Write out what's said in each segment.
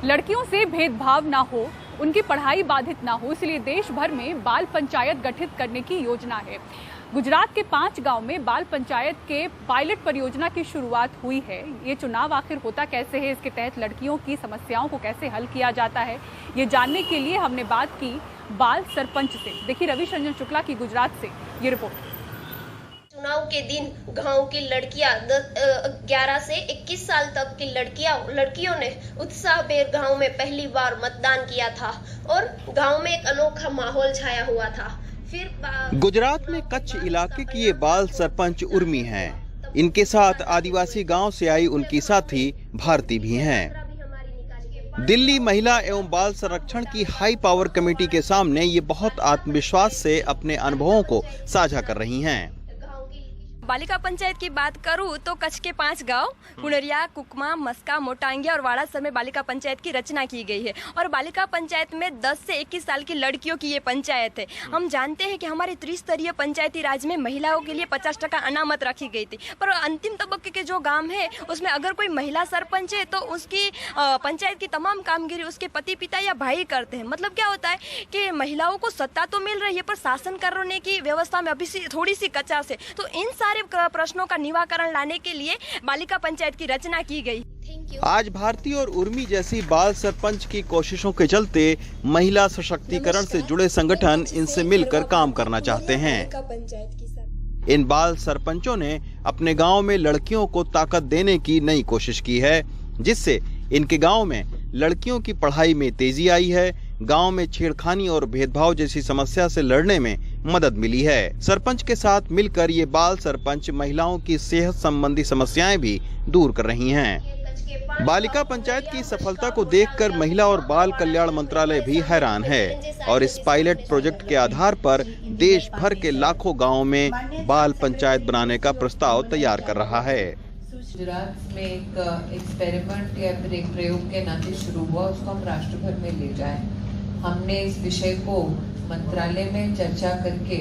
लड़कियों से भेदभाव ना हो, उनकी पढ़ाई बाधित ना हो, इसलिए देश भर में बाल पंचायत गठित करने की योजना है। गुजरात के 5 गांव में बाल पंचायत के पायलट परियोजना की शुरुआत हुई है। ये चुनाव आखिर होता कैसे है, इसके तहत लड़कियों की समस्याओं को कैसे हल किया जाता है, ये जानने के लिए हमने बात की बाल सरपंच से। देखिए रवि रंजन शुक्ला की गुजरात से ये रिपोर्ट। चुनाव के दिन गांव की लड़कियां 11 से 21 साल तक की लड़कियों ने उत्साहभेर गांव में पहली बार मतदान किया था और गांव में एक अनोखा माहौल छाया हुआ था। फिर गुजरात में कच्छ इलाके की ये बाल सरपंच उर्मी हैं। इनके साथ आदिवासी गांव से आई उनकी साथी भारती भी हैं। दिल्ली महिला एवं बाल संरक्षण की हाई पावर कमेटी के सामने ये बहुत आत्मविश्वास से अपने अनुभवों को साझा कर रही हैं। बालिका पंचायत की बात करूं तो कच्छ के 5 गांव हुनरिया, कुकमा, मस्का, मोटांगिया और वाड़ासर में बालिका पंचायत की रचना की गई है और बालिका पंचायत में 10 से 21 साल की लड़कियों की ये पंचायत है। हम जानते हैं कि हमारे त्रिस्तरीय पंचायती राज में महिलाओं के लिए 50% अनामत रखी गई थी, पर अंतिम तबक्के के जो गांव है उसमें अगर कोई महिला सरपंच है तो उसकी पंचायत की तमाम कामगिरी उसके पति पिता या भाई करते हैं। मतलब क्या होता है कि महिलाओं को सत्ता तो मिल रही है पर शासन करने की व्यवस्था में अभी थोड़ी सी कचास है। तो इन प्रश्नों का निवारण लाने के लिए बालिका पंचायत की रचना की गई। आज भारती और उर्मी जैसी बाल सरपंच की कोशिशों के चलते महिला सशक्तिकरण से जुड़े संगठन इनसे मिलकर काम करना चाहते हैं। इन बाल सरपंचों ने अपने गांव में लड़कियों को ताकत देने की नई कोशिश की है, जिससे इनके गांव में लड़कियों की पढ़ाई में तेजी आई है। गांव में छेड़खानी और भेदभाव जैसी समस्या से लड़ने में मदद मिली है। सरपंच के साथ मिलकर ये बाल सरपंच महिलाओं की सेहत संबंधी समस्याएं भी दूर कर रही हैं। बालिका पंचायत की सफलता को देखकर महिला और बाल कल्याण मंत्रालय भी हैरान है और इस पायलट प्रोजेक्ट के आधार पर देश भर के लाखों गाँव में बाल पंचायत बनाने का प्रस्ताव तैयार कर रहा है। गुजरात में एक एक्सपेरिमेंट या फिर एक प्रयोग के नाते शुरू हुआ, उसको हम राष्ट्र भर में ले जाएं। हमने इस विषय को मंत्रालय में चर्चा करके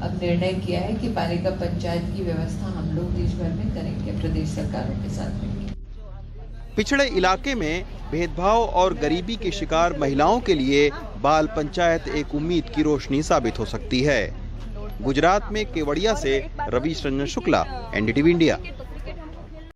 अब निर्णय किया है कि बालिका पंचायत की व्यवस्था हम लोग देश भर में करेंगे, प्रदेश सरकारों के साथ मिलकर। पिछड़े इलाके में भेदभाव और गरीबी की शिकार महिलाओं के लिए बाल पंचायत एक उम्मीद की रोशनी साबित हो सकती है। गुजरात में केवड़िया से रवि रंजन शुक्ला, NDTV इंडिया।